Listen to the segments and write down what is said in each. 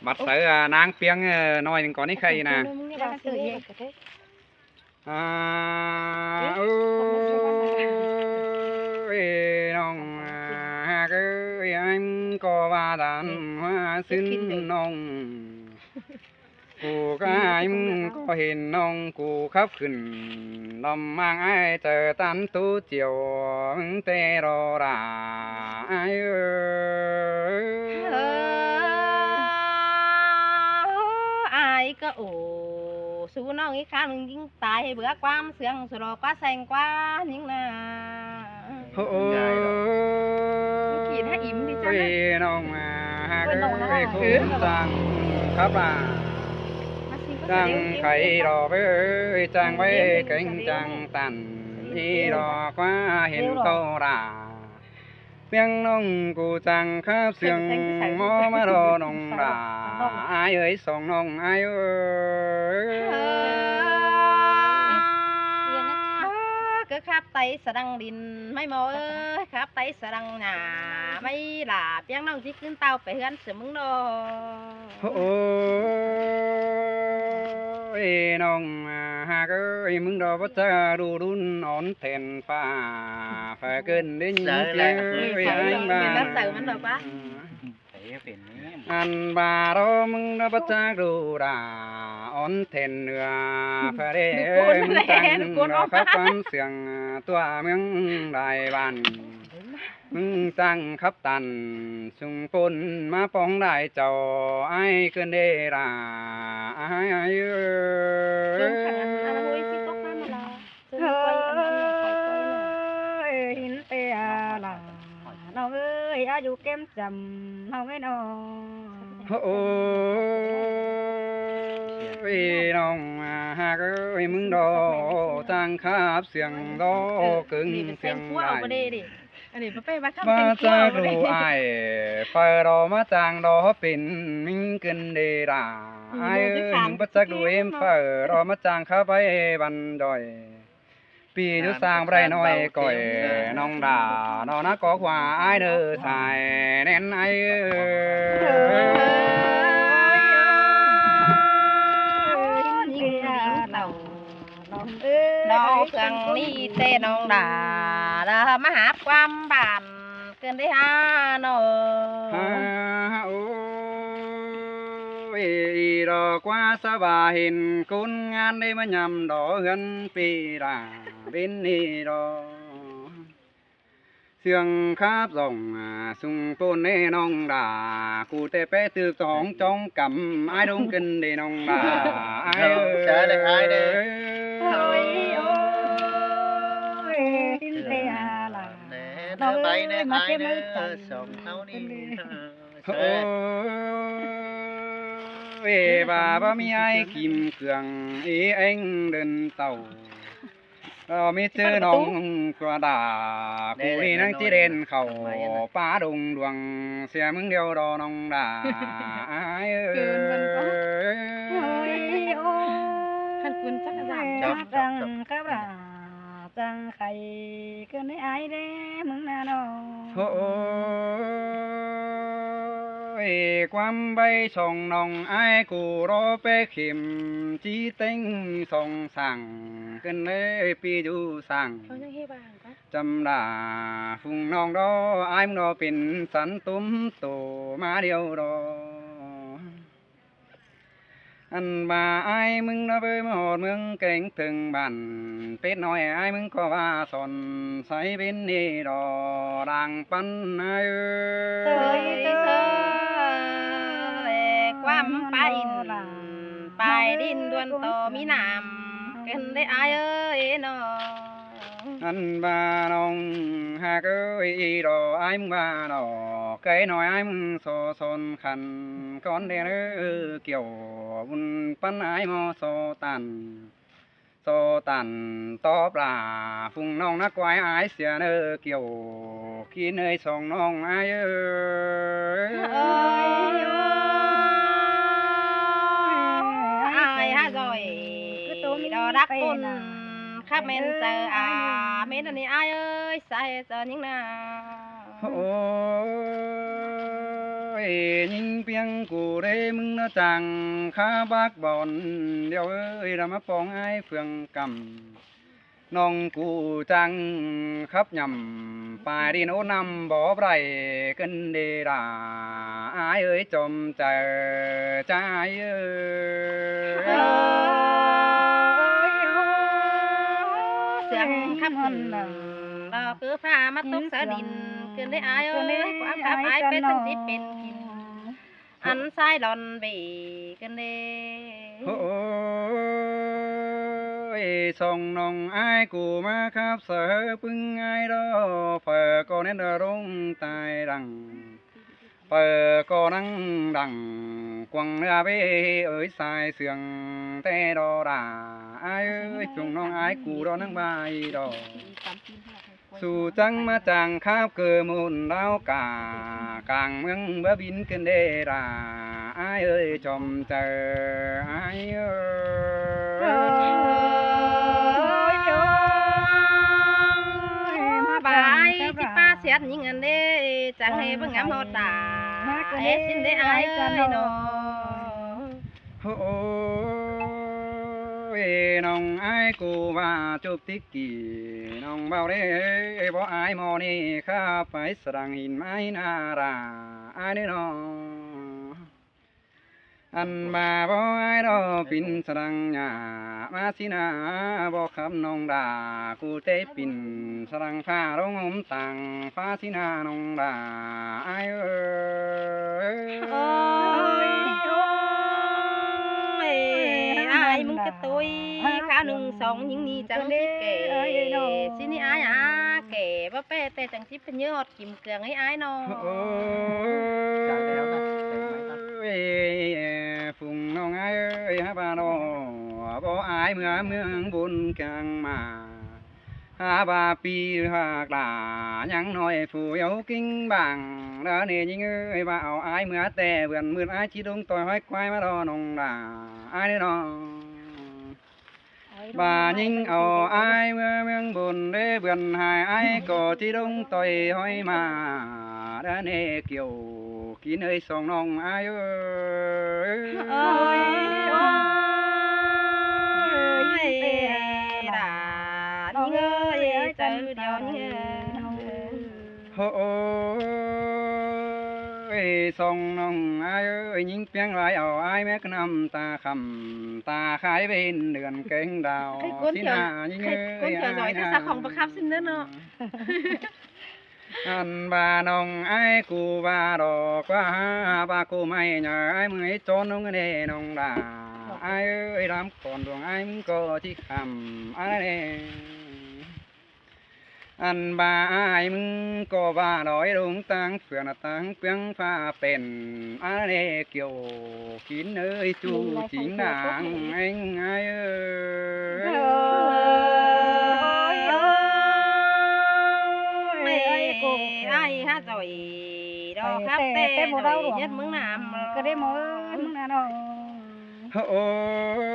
บัดใส่นางเปียงน้อยหนึ่งก่อนนี่ใครนะโอ้ยน้องเอ้ยอันก็ว่าดันว่าซึ้งน้องกูก็ไอ้มึงก็เห็นน้องกูขับขึ้นลำมังไอ้เจอตันตู้เจียวมึงเตรอราไอ้ไอ้ก็โอ้สู้น้องอีกครั้งหนึ่งยิ่งตายเบื่อความเสื่องสุดกว่าแสงกว่ายิ่งน่ะโอ้ขีดให้อิ่มดิจ้าน้องมาก็คุ้มจังครับล่ะจังไข่รอไปจังไว้เก่งจังตันที่รอกว่าเห็นโตราเพียงน้องกูจังครับเสียงมอมารอน้องราไอ้เอ้ยส่งน้องไอ้เอ้ก็ขับไตสะดังดินไม่มอเอ้ยขับไตสะดังหนาไม่หลาเพียงน้องที่ขึ้นเตาไปเฮือนเสือมึงโดโอ้ยน้องหากเอ้ยมึงรอพระเจ้าดูรุ่นอ่อนแทนฟ้าฝ่าเกินได้ยินเสียงไอ้บ้านอันบารอมึงรอพระเจ้าดูราอ่อนแทนเนื้อฝ่าเด้มึงตั้งรอขับความเสียงตัวเมืองได้บ้านมึงจังขับตันสุงปนมาป้องได้เจ้าไอ้เกินเดราไอ้เอ้หินเตะล่ะน้องเอ้ยอายุเก็มจำน้องไม่นอโอ้ยน้องหากเอ้ยมึงดอจังขับเสียงดอกึ่งเสียงได้มาจากดูไอ้ไฟรอมาจางรอเป็นมิ่งกันเดราไอ้มึงมาจากดูเอ็มไฟรอมาจางข้าไปบันดอยปีดูสร้างไรน้อยก่อยน้องด่าน้องนักก็กว่าไอ้เด้อสายแน่นไอ้น้องเกิงนี่เต้น้องด่าแล้วมาหาความบานเกินได้ฮะน้องโอ้ยรอกว่าสบายเห็นคนงานได้มายำดอกเงินปีราเป็นนี่รอเสียงคาบส่งสุงปนให้น้องด่ากูแต่ไปตือสองจ้องกำไอ้ดงกินได้น้องด่าไอ้เด้อไอ้เด้อน้องเอ้ยมาเก็บมือส่งเท่านี้โอ้ยbàมีไอ้กิมเครื่องอีเอ็งเดินเต่าเราไม่เจอน้องกระดากูนี่นั่งที่เด่นเขาป้าดงดวงเสียมึงเดียวรอน้องด่าไอ้เอ้ยขันคุณจักรจังกับราจังใครเกินได้ไอ้เด้มึงน่ะน้องโอ้ยความใบส่งน้องไอ้กูรอไปเข็มจีเต็งส่งสั่งกันเลยปีดูสั่งจำได้ฟุงน้องรอไอ้มึงรอเป็นสันตุ้มโตมาเดียวรออันบ่าไอ้มึงนะเบยมาหอดเมืองเก่งถึงบ้านเป็ดน้อยไอ้มึงก็ว่าสอนใส่เป็นนี่ดอดังปันไอ้เอ้ยความไปไปดินดวนโตมีน้ำกันได้ไอ้เอ้ยน้องอันบ่าน้องหากเอ้ยดอไอ้มึงบ่าดอไก่น้อยไอ้มึงโซซนขันก้อนเด้อเกี่ยวบุญปันไอ้มอโซตันตอบลาฟุงน้องนักไว้ไอ้เสียเนอเกี่ยวกินเนยส่งน้องไอ้เอ้ยไอ้ฮะจอยดอรักตุนข้าเมนเจอเมนอันนี้ไอ้เอ้ยใส่เจอยิ่งน่ะโอ้ย nhìn piang cụ đê mừng nó chàng khá bác bọn điều ơi là má phong ai phương cầm nong cụ chàng khắp nhầm phải đi nấu năm bỏ bày cân đi đà ai ơi chồng chờ trai ơi sương khắp đó cứ pha mắt tóc xa đình cứ lấy ai ơi quả khắp ai bên sân chỉ bên kín ăn sai đòn về cân đê ôi song nong ai cụ mà khắp sở bưng ai đó phở có nên đờ rung tai đằng phở có năng đằng quăng ra bê ơi sai sườn tê đo đà ai ơi chung nong ai cụ đó năng bài đó su trắng mà chàng khắp cờ môn đau cả càng mương bờ bin kinh đê ra ai ơi chòm chờ ai ơi bài chỉ pa xét những ngân đê chẳng hề vững ngắm một đà ế xin đê ai ơi nó ôi nong ai cô và chụp tích kỳ nong bao đê bỏ ai mò ni khá phải sẵn hình mãi na ra ai nữa nó anh bà bỏ ai đó pin sẵn nhà mà xin à bỏ khắp nong đà cụ tế pin sẵn pha rong ôm tàng pha xin à nong đà ai ơi ai mừng cái tôi khá nung sống những ni chẳng biết kể xin đi ai à kể bắp bê tê chẳng chỉ phải nhớ hot kìm cường ấy ai nó phùng nong ai ơi ha ba nó bỏ ai mưa mương buồn càng mà ha ba pi hoặc là nhắn nói phù yếu kinh bằng đó nè những ơi bảo ai mưa tè vườn mưa ai chỉ đúng tôi hỏi quay mà đó nong là ai nữa nó bà nhìn ai mưa mương buồn để vườn hai ai có chỉ đúng tôi hỏi mà đó nè kiểu kín ơi song nong ai ơi đã những ơi chờ điều ôi song nong ai ơi những tiếng lại ai mấy cái năm ta khầm ta khai bên đường kênh đào xin hà những ơi giỏi thế sao không bậc khắp xin nữa nó anh bà nong ai cụ bà đò qua bà cô mày nhờ ai mới cho nong này nong đà ai ơi đám còn đường ai muốn có thì khầm ai này anh bà ai muốn có bà đói đúng tăng phượng là tăng tiếng pha bền ai này kiểu kín ơi chú chính đảng anh ai ơi ai hát rồi đó khắp tê rồi nhất mướn làm cái đấy mỗi mướn nào đâu ôi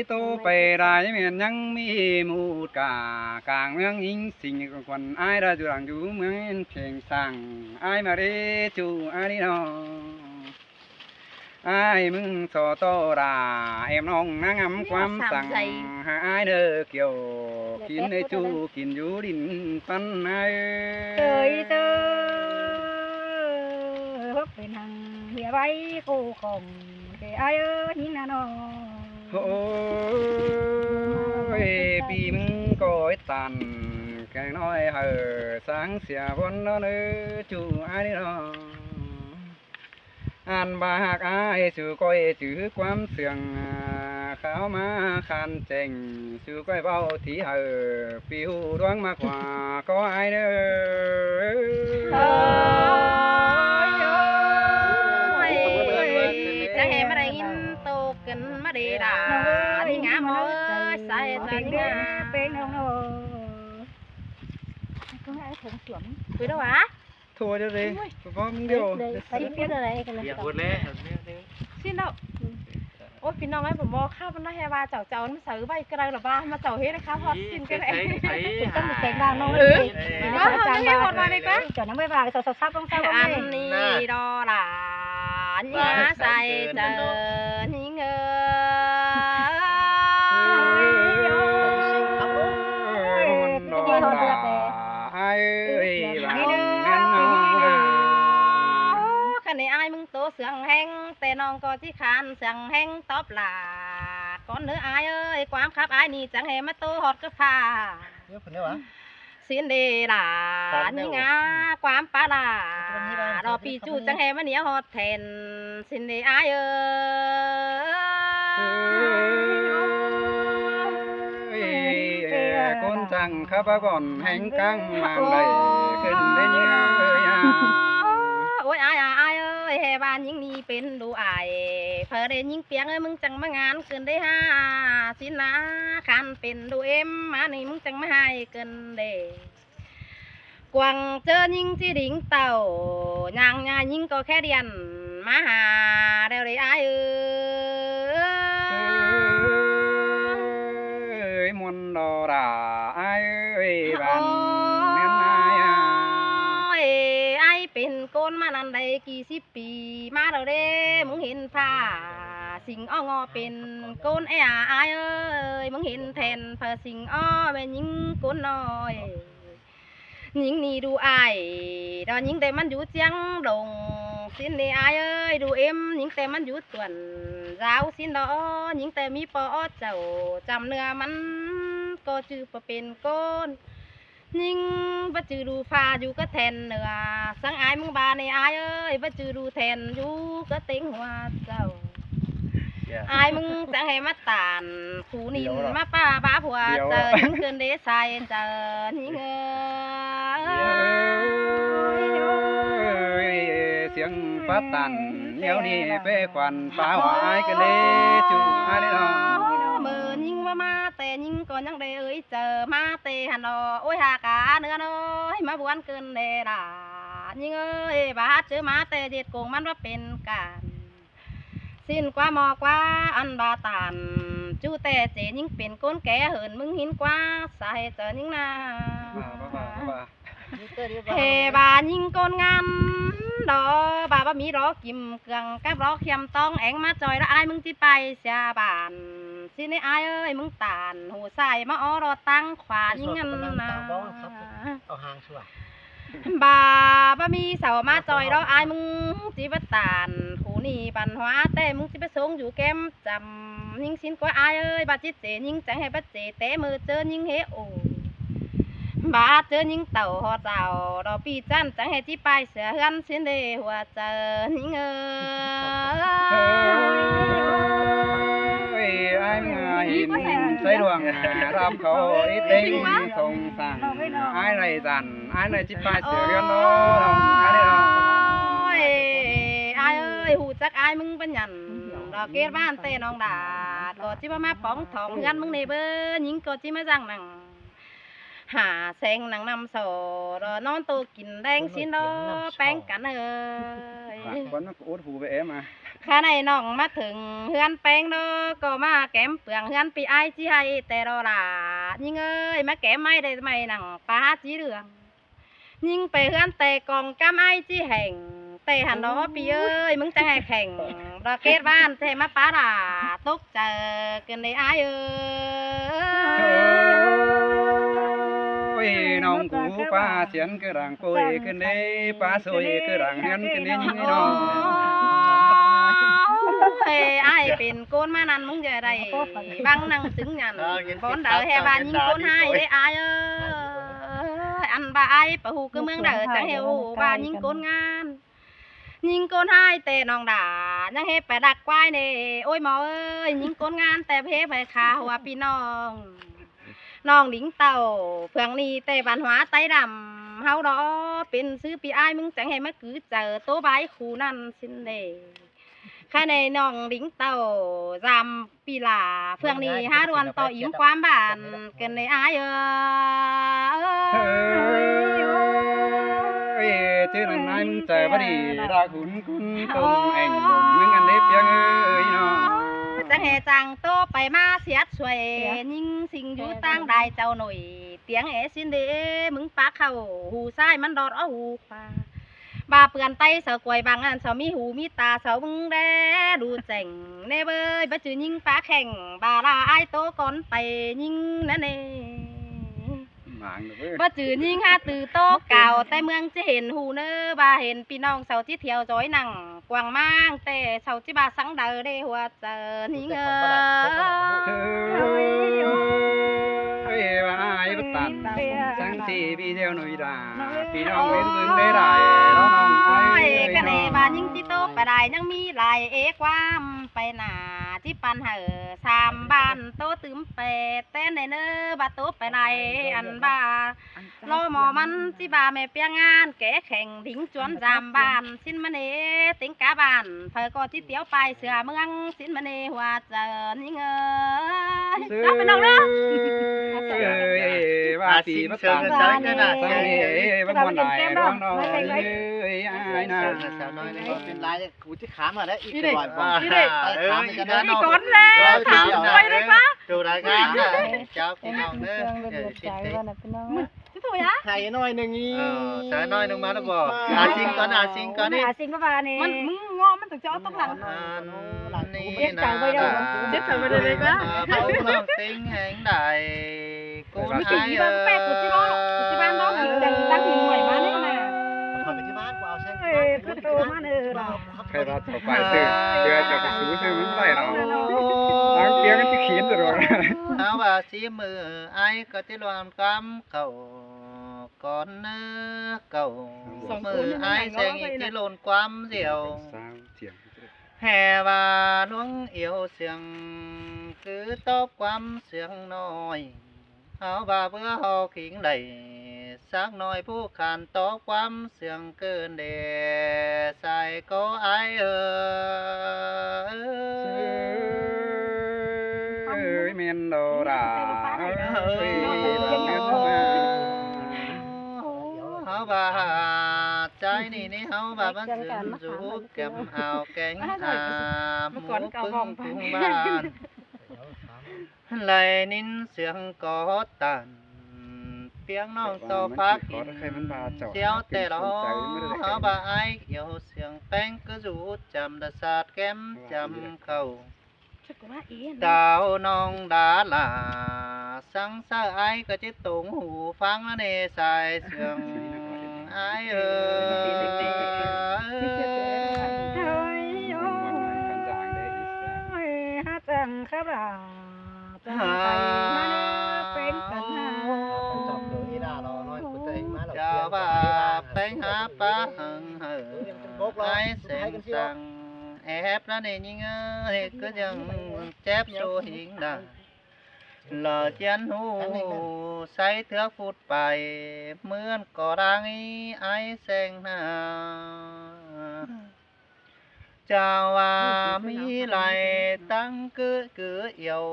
tô bề đại miền nhăng mi một cả càng miếng in sinh còn ai ra chú làng chú miếng thiền sang ai mà đi chú ai đi nó ai mừng so to đà em nong nắng ấm quắm sang ai đơ kiểu kín nơi chú kín chú đình phân ai trời hấp bên hàng địa bay cô còn cái ai ơi nhìn nào nó ôi bị mừng coi tàn cái nói hờ sáng xỉa vốn nó nữa chú ai đi nó anh bạc ai chú coi chữ quám sườn kháo má khan trình chú coi bao thí hờ phiêu đoán mà quả có ai nữa chẳng hề mà đây in tô kính mà đi đà đi ngã mơ sai ra đi ngã với đâu á thua cho đi có mình điều xin biết ở đây Dạ vượt lên. xin đâu อ้ยพี่น้องไอ้ผมบอกข้าวมันน่าแฮว่าเจ้ามันซื้อใบกระไรหรอบ้ามาเจ้าเฮ็ดนะคะพอกินกันได้ต้องมีเสียงดังน้อง ว่าทำให้หมดมาเลยปะ เจ้ายังไม่ว่าเจ้าซับต้องเศร้า อัน เลย นี้ดอหลานยาใส่เจอนี่เงคันนี้ไอ้มึงโตเสียงแห้งแต่น้องก็ที่คานเสียงแห้งตอบหลาก่อนเนื้อไอ้เอ้ยความคับไอ้นี่จังแห่มาโตฮอดก็พา เดี๋ยวคนเดียววะ สินเดล่ะนี่งาความปลาล่ะรอปีจูจังแห่มาเหนียวฮอดแทนสินเดไอ้เอ้ย con chẳng khắp còn hành căng mang đầyขึ้นได้เยอะ โอ้ยอายเอ้ยแห่บ้านยิงนี่เป็นดูอายเพื่อได้ยิงเปียงเอ้ยมึงจังมางานเกินได้ห้าสินะคันเป็นดูเอ็มมานี่มึงจังมาให้เกินเด้กวางเจอยิงจีดิ่งเต่าย่างยิงก็แค่เดียนมาหาเดี๋ยวได้อายmuôn đồ đà ai ơi bạn nên ai à ไอ้เป็นโกนมานันได้กี่สิบปีมาแล้วเด้มึงเห็นผ้าสิงอ้องอเป็นโกนไอ้เอ้ยมึงเห็นแทนผ้าสิงอ้อแม่ยิงโกนน้อยยิงนี่ดูไอ้ดอนยิงแต่มันอยู่เจียงดงสินนี่ไอ้เอ้ยดูเอ็มยิงแต่มันอยู่ต่วนราวสินดอยิงแต่มีปอเจ้าจำเนื้อมันก็จือปเป็นโกนยิงบ่จือดูฟ้าอยู่ก็แทนเนื้อสังอายมึงบาในอายเอ้ยบ่จือดูแทนอยู่ก็เต็งหัวเจ้าอายมึงจะให้มาตานผู้นินมาป้าบ้าผัวเจอยิงเกินเดซายเจอยิงเสียงปัดตันเดี๋ยวนี้ไปควันฟ้าหวายกันเลยจูอะไรเนาะมือยิงมาแต่ยิงก่อนยังได้เอ้ยเจอมาเตหันดอโอ้ยหากาเนื้อน้อยมาบวนเกินเดล่ะยิงเอ้ยบาดเจอมาแต่เด็ดโกงมันว่าเป็นการสิ้นกว่าหมอกว่าอันบาตานจูแต่เจยิงเป็นก้นแก่เหินมึงหินกว่าสาเหตุเจอยิงนาเฮบายิงก้นงานดอบาบมีรอกิมเกลืองกับรอเขียมต้องแองมาจอยแล้วอายมึงที่ไปเสียบานสิในอายเอ้ยมึงตานหูใส่มาอ้อรอตั้งขวายิงกันนะเอาหางชัวบาบมีเสามาจอยแล้วอายมึงจีบตานหูนี่ปันหัวแต่มึงจีบสงอยู่แก้มจำยิงสินกว่าอายเอ้ยบาจิตเจยิงจังให้บาเจแต่มือเจอยิงเฮโอบาเจอยิงเต่าหัวเจ้าดอกปีจันจังให้ที่ไปเสือเฮือนสินเดหัวเจอยิงai hiền xây đường rạp khẩu ít tinh thông sang ai này dàn ai này chỉ phải sửa cái đó ai đây đâu ai ơi hù chắc aiมึงเป็นยันดอกเกศบ้านเตน้องดาก็จิมาป้องทองเงินมึงในเบอร์ยิงก็จิมาจังนังหาแสงนังนำโซรอนอนตัวกินแดงสินดอแป้งกันเอ้ย vẫn nó út hù về em mà ข้าในน้องมาถึงเฮือนแป้งเด้อก็มาแก้มเปลืองเฮือนปีไอจีให้แต่รอล่ะยิงเอ้ยมาแก้มไม่ได้ไม่หนังปลาจีเรืองยิงไปเฮือนแต่กองกำไอจีแห่งแต่หันดอปีเอ้ยมึงจะให้แข่งดอกเกศบ้านเทมาปลาด่าตกเจอเกินในไอเอ้ย nong cú pa xiên cái răng côi cái đấy pa sôi cái răng hen cái đấy như thế nào ไอ้เป็นโกนมานั่นมึงจะได้บังนั่งถึงยันคนเดาแห่บ้านยิงโกนให้ได้ไอ้เอ้ยอันบ่าไอ้ปะหูก็เมืองเดาจังเฮวบ้านยิงโกนงานยิงโกนให้แต่น้องด่ายังเฮไปดักควายเน่โอ้ยหมอเอ้ยยิงโกนงานแต่เพไปขาหัวพี่น้องน้องดิ้งเต่าเพื่องนี้แต่บ้านหัวไตดำเฮาดอเป็นซื้อปีไอ้มึงจังเฮมาคือเจอโตใบคู่นั่นสินเดข้าในน้องดิ้งเต่าจำปีลาเพื่องนี้หาดวนต่ออิ่มความบ้านกันในอ้ายchứ lần này mình chờ bắt đi ra cuốn tôm anh mình ăn nếp yang ơi nó จังแห่จังโตไปมาเสียดสวยยิงสิ่งอยู่ตั้งได้เจ้าหน่อยเตียงเอสินเดมึงปากเข้าหูซ้ายมันดอดเอาหูขวาบาเปื่อนไตเสากวยบางอันเสามีหูมีตาเสามึงแดดูเจ๋งเนเบยบ่จือยิงปากแข่งบาลาไอายโตก่อนไปยิงนั่นเอง หมางเด้อ บ่จือยิงหาตือโตเก่าแต่เมืองจะเห็นหูเนอบาเห็นพี่น้องเสาที่เที่ยวจอยหนังกวางมางแต่เสาที่บาสังเดอได้หัวเจอนี่เงอ เอ้ยว่าอ้ายบ่ตันสังสีพี่เดียวหนุ่ยดาพี่น้องเว้นเบิ่งได้ได้แล้วน้องอ้าย โอ้ย เอ้ย กะเน น้อง บายิงที่โตไปได้ยังมีหลายเอความไปหน้าที่ปันเหอสามบ้านโตตึมเปแต่ในเนอบาโตไปไหนอันบา โลหมอมันสิบาแม่เปียงงานแก่แข่งทิ้งจวนจามบ้านสินมะเนติงกาบ้านเพอก็ที่เตียวไปเสือเมืองสินมะเนหัวเจอนี่เงยจับไปน้องเนาะ เอ้ยว่าตีบ่ตันสังนี่เอ้ยบ่ม่วนได้น้องน้องเอ้ยอ้ายนะ สาวน้อยนี่ก็เป็นลายกูจะขามมาแล้วอีกตลอด นี่เด็ก ขามกันนะ นี่ก้อนแล้วถามไปเลยปะ ดูรายการนะเจ้าพี่น้องเด้อ ใจว่าน่ะพี่น้อง ที่ถูกยะ ไทยน้อยหนึ่งนี่สาวน้อยหนึ่งมาแล้วบอกอาซิงก่อนอาซิงก่อนนี่ หาสิ่งก็ว่านี่ มันมึงงอมันต้องจะเอาต้องหลัง นี่ เจ็บใจไปเลยปะ เขาน้องติงแหงได้กู มี ไท จุด ย ที่บ้านแป๊กกูที่บ้านกูที่บ้านน้องหินตั้งหินหน่วยมาเนี่ยนะ เขาไปที่บ้านกูเอาใช่ไหม คือโตมาเด้อเรา ใครว่าจะไปซื้อเดี๋ยวจะไปซื้อมันบ่ได้หรอกเอาเปียกันสิขีดตลอด เอาว่าสีมือไอ้ก็จะรวมกำเก่าก่อนเนื้อเก่ามือไอ้แสงอีกที่โลนความเสียว สาวเสียง แห่ว่าน้องเอียวเสียงคือตอบความเสียงน้อยเอาว่าเพื่อเฮาขิงได้สักหน่อยผู้ขานตอบความเสียงเกินเดใส่ก็ไอเออ เอ้ยเมนโดราเอ้ย เฮาว่าใจนี่เฮาว่ามันสึนสูบแก้มเอาแกงอาหมูปึ้งพุงบ้านไหลนินเสียงกอตันเปียงน้องต่อพักกินเสียวแต่เราเฮาว่าไอเหี่ยวเสียงแป้งก็สูดจำดาสาดแก้มจำเข้าดาวน้องดาลาสังสะไอก็จะตรงหูฟังเนสายเสียงไอเอหาจังครับล่ะจังไปมาเป็นกันหา จะว่าไปหาปลาหังเหอไอเสียงสั่งแอบแล้วนี่ยิงเอ้ยก็ยังเจ็บโซหิงได้หล่อเจียนหูใส่เถือกฟุดไปเหมือนก่อรังไอแสงหน้าเจ้าว่ามีไหลตั้งคือเอี่ยว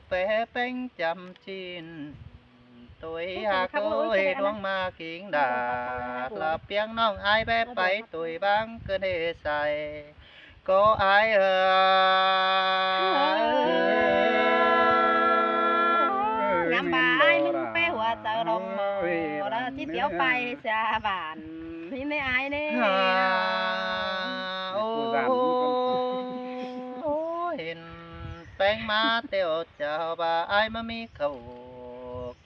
เป๊ะเป็นจำจีนตัวหากโอ้ยดวงมาขิงดาดละเปียงน้องไอแป๊ไปตัวบางเกินเฮใส่ก็ไอน้ำบายมึงไปหัวเจอดงเราที่เตียวไปเสียบ้านนี่ไม่อายเนี่ย โอ้เห็นแป้งมาเตียวเจ้าบ่าไอมามีเขา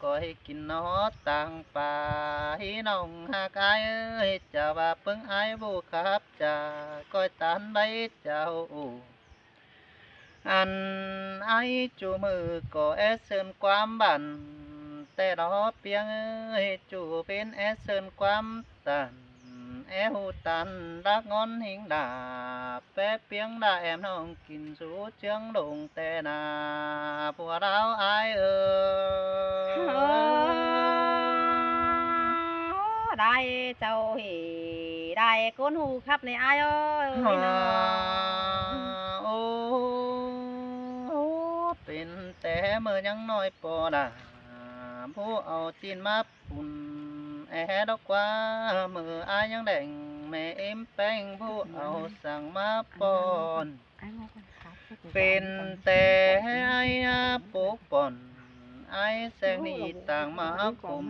ก็ให้กินนอต่างป่าให้น้องหากไอเอ้ยเจ้าบ่าเพิ่งไอบุครับจ่าก้อยตานใบเจ้าอันไอจูมือก็เอเซินความบันแต่รอเปียงเอ้ยจูเป็นเอเซินความตันเอหูตันรักงอนหิงดาแป๊เปียงได้แอมน้องกินสูเชียงลงแต่นาผัวเราไอเอได้เจ้าเหได้ก้นหูครับในอายเอ้ย โอ้เป็นแต่เมื่อยังน้อยปอดาผู้เอาจีนมาปุ่นแอดอกว่ามืออายยังแดงแม่เอ็มแป้งผู้เอาสั่งมาปอน เป็นแต่ไอ้ปกป่อนไอ้แสงนี่ต่างมาคม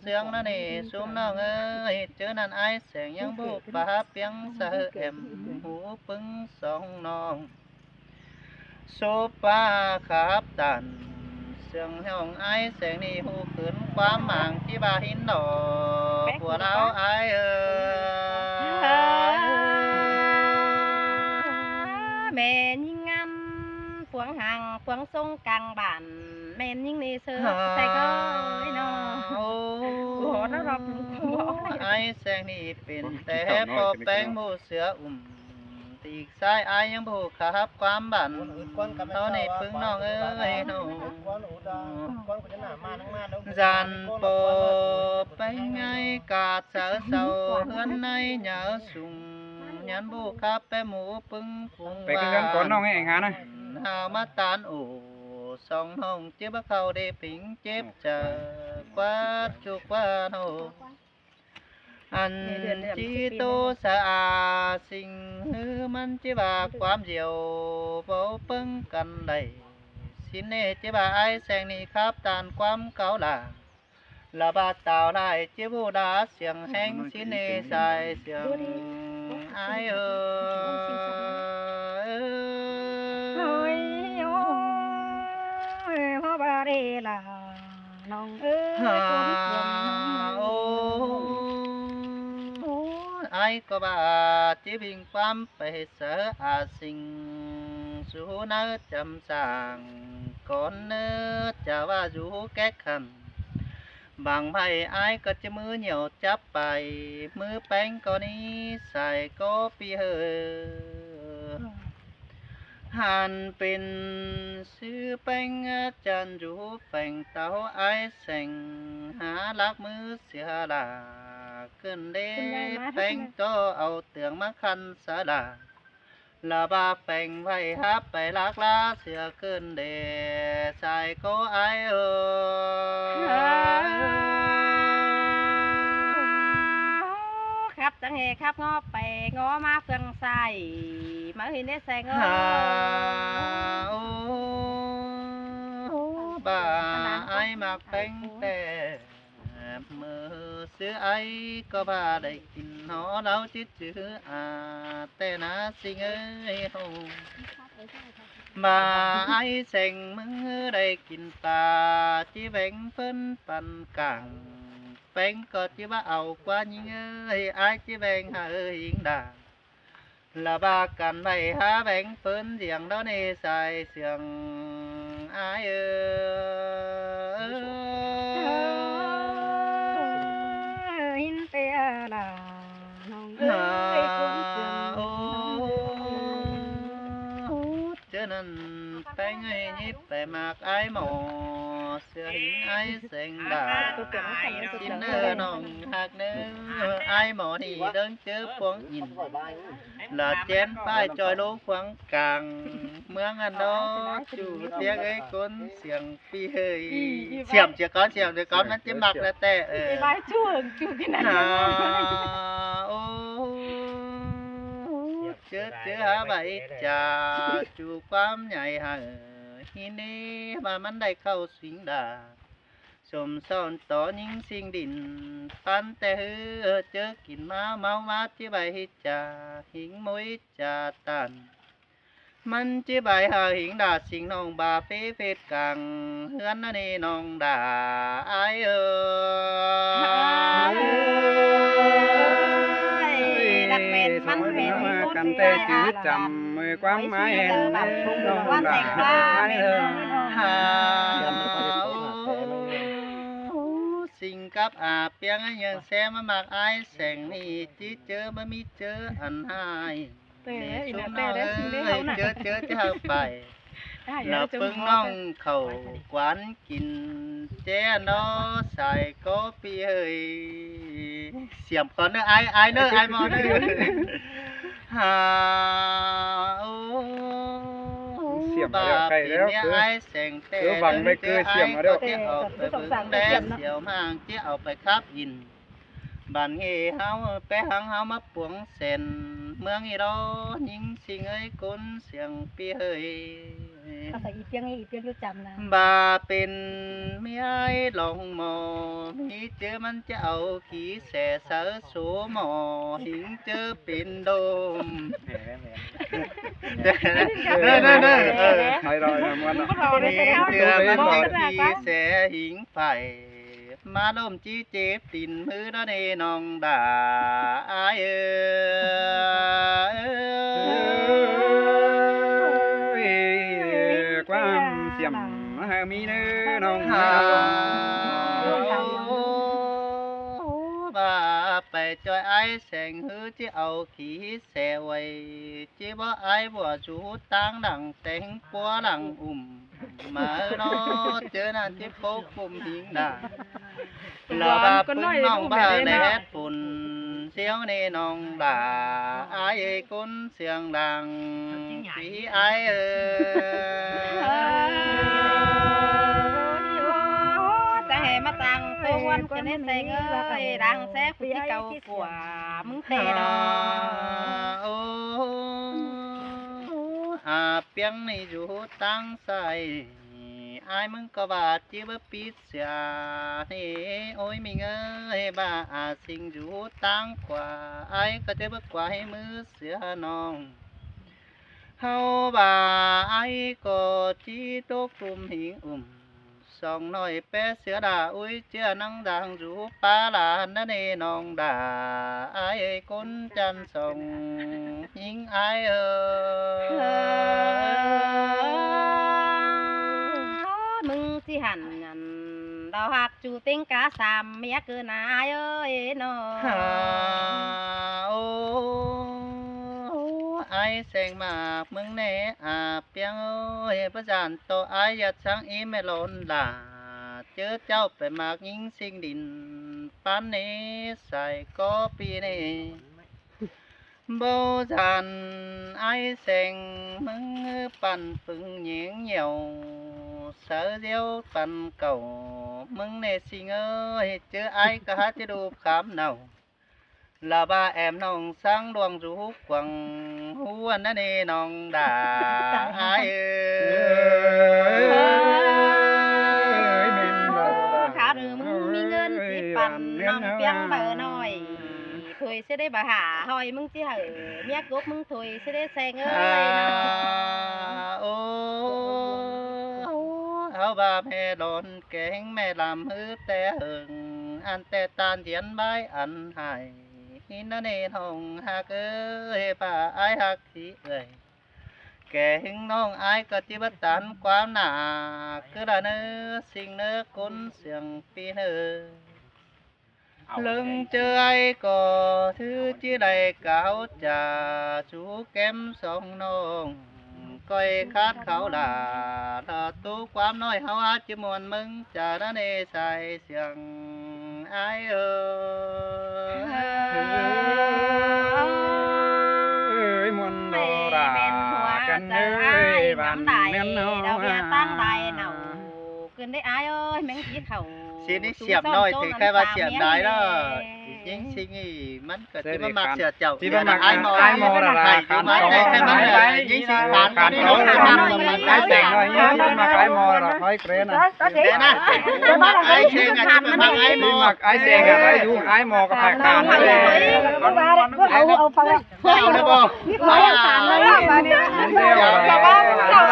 เสียงนั่นนี่ซุมน้องเอ้ยเจอนั่นไอ้แสงยังบุปะเปียงเสอแอมหูปึงสองน้องโซปาขับตันเสียงห้องไอ้แสงนี่หูขืนความหมางที่บาหินดอกหัวเราไอ้เอ้ย แม่ยิ่งงามพวงหางพวงทรงกลางบ้านแม่ยิ่งนี่เสือใส่ก็ไอ้น้อโอ้น่ารัก ไอ้แสงนี่เป็นแต่พอแป้งหมูเสือตีกซ้ายไอ้ยังผูกขับความบันเท่านี้พึ่งน้องเอ้ยน้องจันโปไปไงกาดเสือเสาเฮือนในเหยาสุงยันบุขับไปหมูปึ้งพุง ไปกันเรื่องก่อนน้องให้เองหานะ หามาตานอู่สองห้องเจ็บเข้าได้ผิงเจ็บเจอกว่าจุกว่าโนอันจีโตสะอาสิ่งฮือมันจิบาความเดียวเบาเปิ้งกันได้สินเนจิบาไอแสงนี้ครับตานความเก่าหลาละบาดตาวได้จิบูดาเสียงแห้งสินเนใส่เสียงไอเออ โอ้ยโอ้ยพ่อบาเรล่ะน้องเอ้ย ฮา คนเสียง โอ้ไอ้ก็บาจีบิงความไปเสออาสิงสูเนื้อจำสางก่อนเนื้อจะว่าอยู่แก้ขันบางไพ่ไอ้ก็จะมือเหนียวจับไปมือแป้งก็นี้ใส่ก็ปีเฮอหันเป็นซื้อแป้งจันอยู่แฝงเต้าไอ้แสงหาลักมือเสียลาขึ้นเด้แป้งก็เอาเตืองมาคันสะดาลาบาแฝงไว้ฮับไปลักลาเสือขึ้นเด้ใส่ก็ไอ้เออ ครับจังเฮครับงอไปงอมาเฟืองใส่มาเห็นได้ใส่งอ ฮาโอ้บ่าไอ้มักแป้งแต่มือซื้อไอ้ก็บ่าได้กินหอเราจิตจือแต่นาสิเอ้ยโฮบ่าไอ้เซ็งมือได้กินปลาจีแบ่งเพิ่นปันกังแป้งก็จีว่าเอากว่ายิงเอ้ยไอ้จีแบ่งหาหิงด่าละบากันไปหาแบ่งเพิ่นเสียงแล้วในใส่เสียงไอ้เอ้ย หินเปียล่ะน้องเอ้ยคนเสียง โอ้เจอนั่นแป้งไอ้ยิบไปมากไอ้หมอเสือหิงไอ้เสียงด่าสินเนอน้องหักเนื้อไอ้หมอนี่เดินเจอพวงหินlà chén phai trôi lố khoáng càng mương ăn đó chủ tiếng ấy con xiềng phi hơi xiềng chưa có nó chỉ mặc là tệ ไปบ้านช่วงจุกกันนะ ô chứ hả vậy chà chủ quám nhảy hả hi nê màมันได้เข้าสิงดาสมซ่อนต่อยิ่งสิ่งดินปันแต่เจอกินมาเมามาที่ใบจ่าหิงมุ้ยจ่าตันมันที่ใบหาหิงดาสิ่งน้องบาเฟเฟดกังเฮือนนั่นนี่น้องดาไอเออ รักเป็นมันเป็น กันแต่จืดจำมือความหมายเห็นน้องด่าไอ้เออ หาสิ่งกับอาเปียงยังแซมมากไอแสงนี่จีเจอบ่มีเจออันหาย แต่อีน่ะแต่ได้สิ่งได้เขาน่ะ เจอจะเอาไปแล้วเพิ่งน้องเขากวานกินเจ้าน้อใส่ก็ปีเฮ้ยเสียมก่อนเนอะไอเนอะไอมอเนอะหาโอ้ เสียมมาแล้วใกล้แล้ว ปี คือ ไอแสงแต่ คือบังไม่คือเสียมมาแล้ว เจ้าเอาไปเบิ่งแดดเสียวห่างเจ้าเอาไปคับยินบันเฮเฮาไปหังเฮามาปวงเส้น เมืองอีรอยิงสิงเอ้ยคนเสียงปีเฮ้ย ภาษาอีเปียงรู้จำนะ บาเป็นเมียหลงหมอมีเจอมันจะเอาขี้แสเสือสูหมอหิงเจอเป็นโดมเด้อไทยเรามัน หิงเจอมันจะขี้แสหิงไฟมาล้มจี้เจ็บตินมือนั่นเองน้องด่าอายความเสียมมีเนื้อน้อง หาบ่าไปจอยไอ้แสงหือที่เอาขี้แสไว้จีบ่ไอ้บ่จูตั้งดังแต่งปัวหลังมาเนาะเจอนั่นที่พบปุ่มหิงด่าลาบาปุ่นน้องบ้าแดดปุ่นเสียวในน้องด่าไอ้คนเสียงดังปีไอ้จะให้มาตังตัววันกันได้ใส่เงยดังแซ่บที่เก่ากว่ามึงเตะดอ โอ้อาเปียงในอยู่ตั้งใส่ไอ้มึงก็บาดจีบปิดเสียนี่โอ้ยมีเงยบ้าอาสิงอยู่ตั้งกว่าไอ้ก็จะเบิกกว่าให้มือเสียน้องเฮาบ่าไอ้ก็จีตกกลุ่มหิงสองน้อยแปะเสือดาอุ้ยเจ้านังดังอยู่ปลาหลานนั่นเอน้องด่าไอ้คนจันส่งหิงไอ้มึงสิหันงันดาวหักจูติงกาสามเมียเกินนายเอ้ยน้อ โอ้ไอ้แสงมากมึงแน่อาเปียงเอ้ยประจานโตไอ้ยัดช่างอีไม่ล้นด่าเจอเจ้าไปมากยิงสิ่งดินปานนี้ใส่ก็ปีนี้โบจันไอ้แสงมึงปั่นปึงเหยียงเหี่ยวเสือเดียวปั่นเก่ามึงในสิ่งเอ้ยเจอไอ้ก็หาจะดูขามเนาลาบาแอมน้องสังดวงรูกวังหัวนั่นเอน้องด่าไอ้ขาหรือมึงมีเงินสิปั่นน้องเปียงเบอร์หน่อยถอยsẽได้bà hả hoiมึงchỉ hở miếc gốcมึงถอยsẽได้xe ngơi ô áo ba mẹ đón kén mẹ làm hư té hừng ăn té tan diễn bái ăn hài nó nên hồng hạc ơi bà ai hạc thị ơi kẻ hứng nông ai có chỉ bất tán quá nà cứ là nơ sinh nơ côn xiềng pi nơ lưng chơi có thứ chỉ đầy cáo trà chú kém sông nông coi khát khảo đà tu quám nói hao á chỉ muốn mừng trà đã nê xài xiềng ai ơi muốn đồ ra cần ơi bạn men nó tăng đại nào cần đấy ai ơi mình chỉ khẩu xin đi xiêm nói thì khai ba xiêm đái đó chính xin ý mất cái chỉ mà mặc xiêm chậu chỉ mà mặc ai mò là khán mà đây khai mà là chính xin khán khán nói là mặc ai sèn rồi nhá mặc ai mò là phải kén nè đây nè ai sèn là chỉ mặc ai mò mặc ai sèn là phải du ai mò có phải khán đấyเอาฟัง เอาได้บ่ นี่ขอเอาขานเลยว่าเนี่ย